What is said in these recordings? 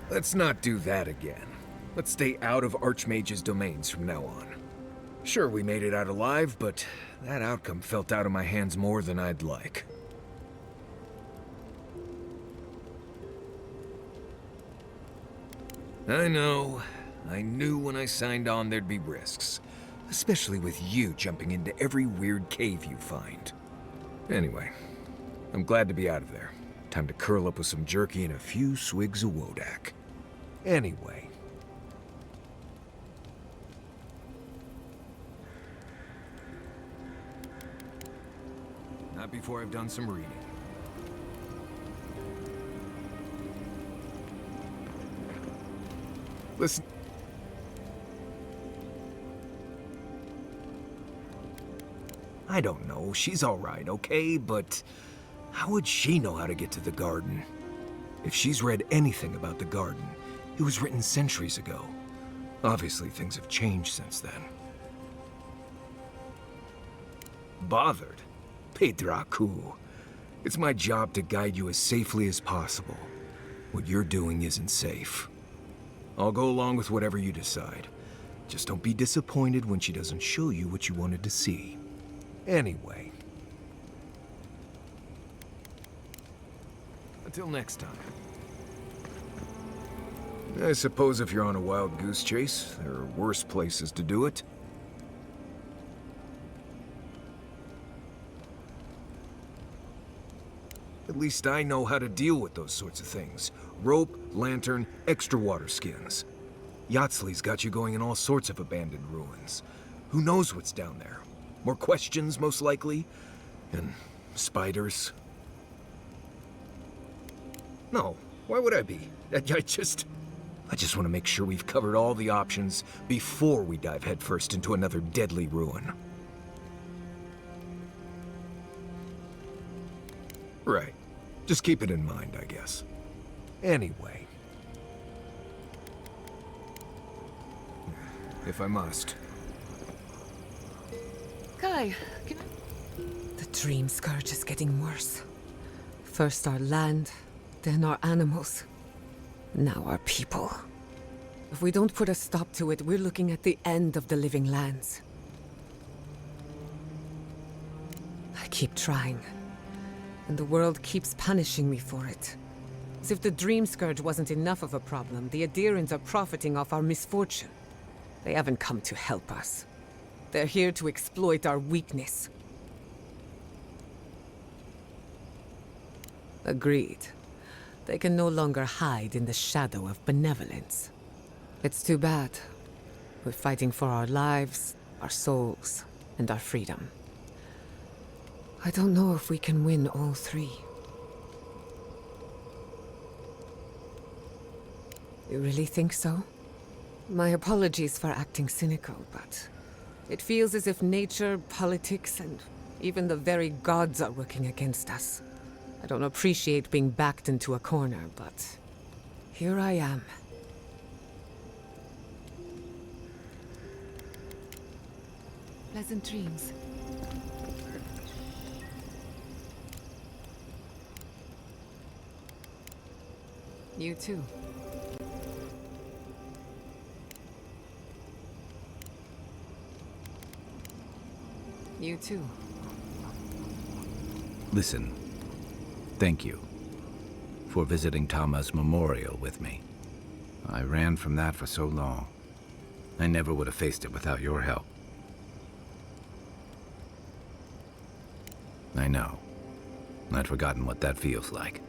Let's not do that again. Let's stay out of Archmage's domains from now on. Sure, we made it out alive, but that outcome felt out of my hands more than I'd like. I know. I knew when I signed on there'd be risks. Especially with you jumping into every weird cave you find. Anyway, I'm glad to be out of there. Time to curl up with some jerky and a few swigs of Wodak. Anyway. Not before I've done some reading. Listen. I don't know, she's alright, okay? But how would she know how to get to the garden? If she's read anything about the garden, it was written centuries ago. Obviously, things have changed since then. Bothered? Pedraku. It's my job to guide you as safely as possible. What you're doing isn't safe. I'll go along with whatever you decide. Just don't be disappointed when she doesn't show you what you wanted to see. Anyway. Until next time. I suppose if you're on a wild goose chase, there are worse places to do it. At least I know how to deal with those sorts of things. Rope, lantern, extra water skins. Yatsley's got you going in all sorts of abandoned ruins. Who knows what's down there? More questions, most likely? And spiders? No, why would I be? I just want to make sure we've covered all the options before we dive headfirst into another deadly ruin. Right. Just keep it in mind, I guess. Anyway. If I must. Kai, can I... The dream scourge is getting worse. First our land, then our animals. Now our people. If we don't put a stop to it, we're looking at the end of the living lands. I keep trying. And the world keeps punishing me for it. As if the dream scourge wasn't enough of a problem, the Adherents are profiting off our misfortune. They haven't come to help us. They're here to exploit our weakness. Agreed. They can no longer hide in the shadow of benevolence. It's too bad. We're fighting for our lives, our souls, and our freedom. I don't know if we can win all three. You really think so? My apologies for acting cynical, but it feels as if nature, politics, and even the very gods are working against us. I don't appreciate being backed into a corner, but here I am. Pleasant dreams. You too. You too. Listen, thank you for visiting Tama's memorial with me. I ran from that for so long. I never would have faced it without your help. I know. I'd forgotten what that feels like.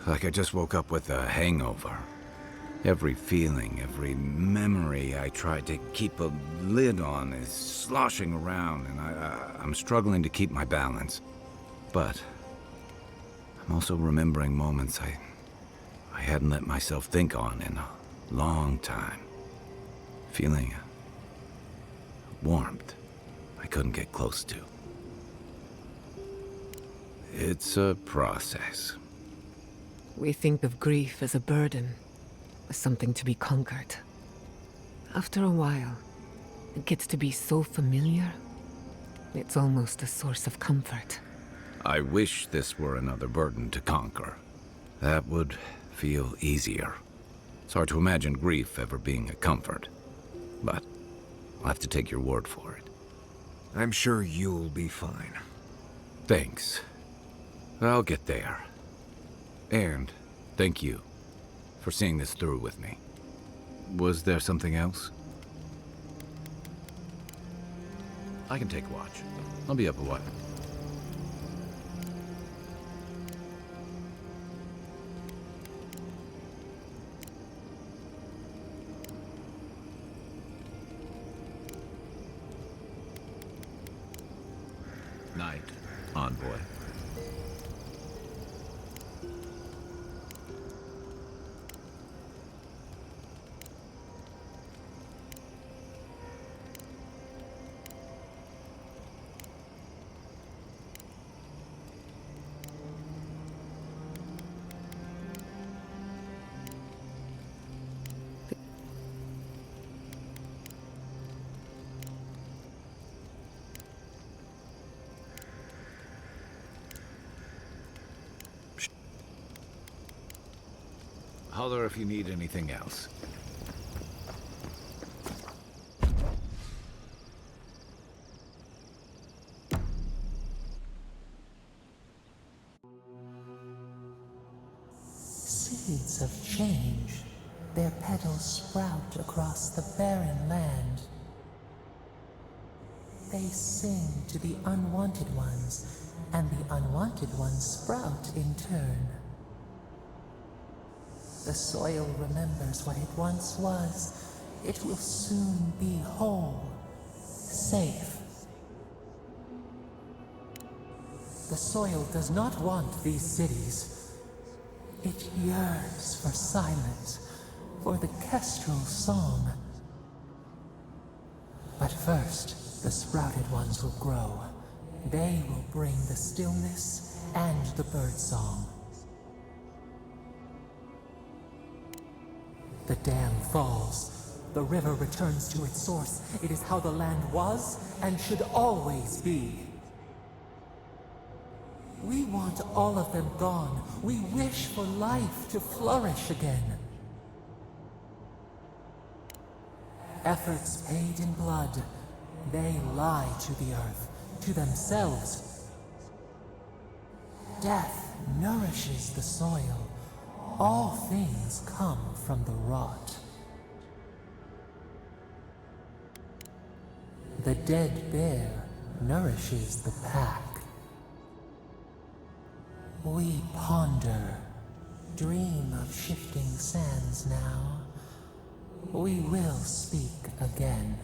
Like I just woke up with a hangover. Every feeling, every memory I tried to keep a lid on is sloshing around, and I'm struggling to keep my balance. But I'm also remembering moments I hadn't let myself think on in a long time. Feeling a warmth I couldn't get close to. It's a process. We think of grief as a burden, as something to be conquered. After a while, it gets to be so familiar, it's almost a source of comfort. I wish this were another burden to conquer. That would feel easier. It's hard to imagine grief ever being a comfort. But I'll have to take your word for it. I'm sure you'll be fine. Thanks. I'll get there. And thank you for seeing this through with me. Was there something else? I can take watch. I'll be up a while. Night, envoy. Holler if you need anything else. Seeds of change, their petals sprout across the barren land. They sing to the unwanted ones, and the unwanted ones sprout in turn. The soil remembers what it once was. It will soon be whole, safe. The soil does not want these cities. It yearns for silence, for the kestrel song. But first, the sprouted ones will grow. They will bring the stillness and the birdsong. The dam falls. The river returns to its source. It is how the land was and should always be. We want all of them gone. We wish for life to flourish again. Efforts paid in blood, they lie to the earth, to themselves. Death nourishes the soil. All things come from the rot. The dead bear nourishes the pack. We ponder, dream of shifting sands now. We will speak again.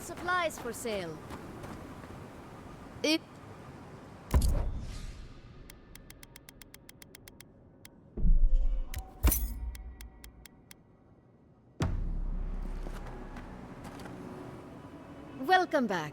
Supplies for sale. Welcome back.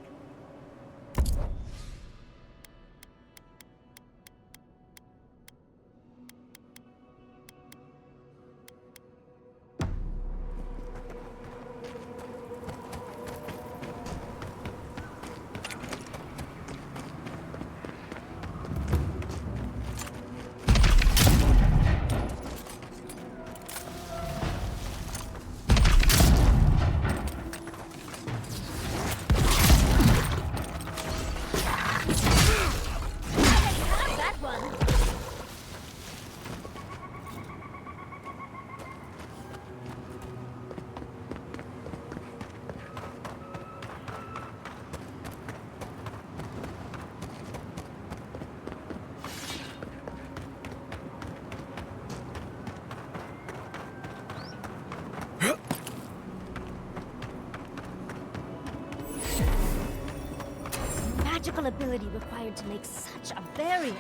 Magical ability required to make such a barrier.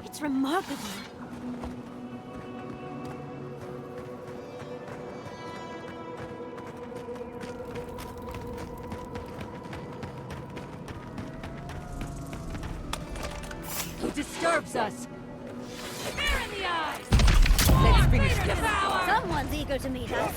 It's remarkable. He disturbs us. Fear in the eyes! Let's finish this. Someone's eager to meet us.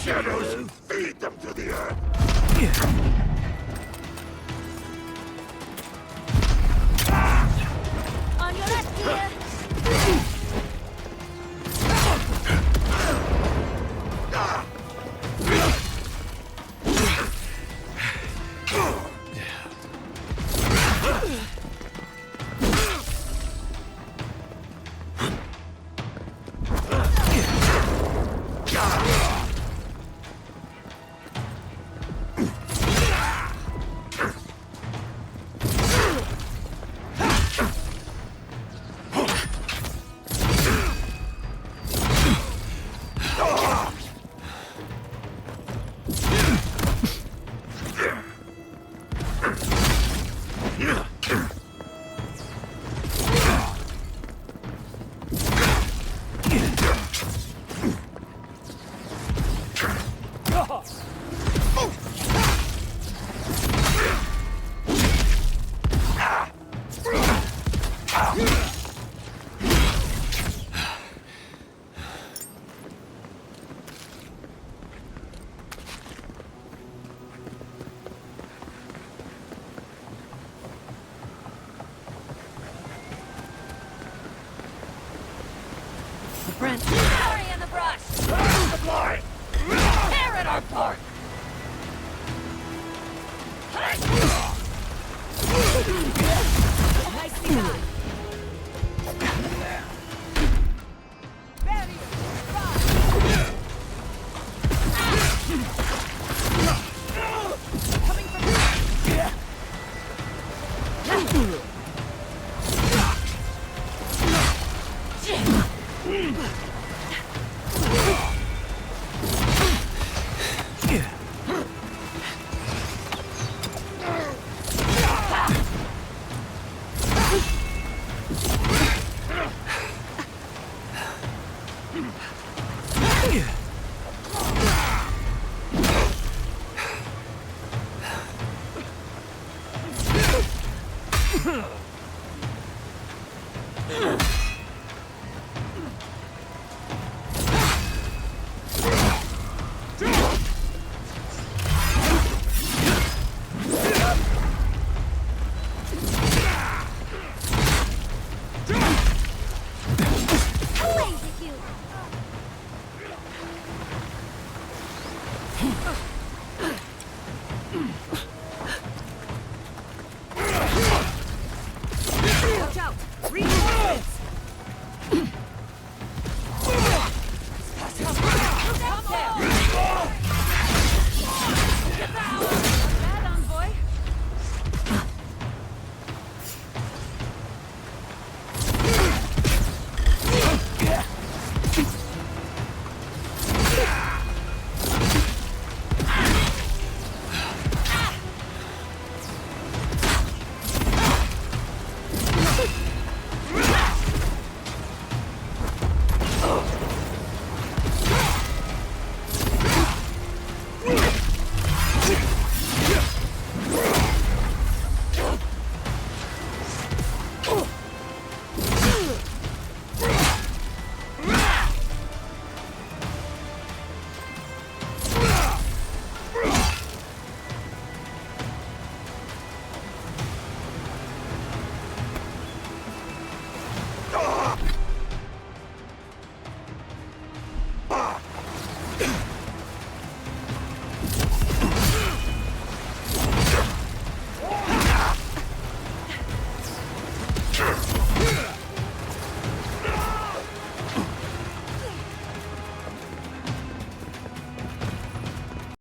Shadows, feed them to the earth! On your left, dear! Brent. Hurry in the brush! Supply! Tear it apart! Nicely done. Away with you!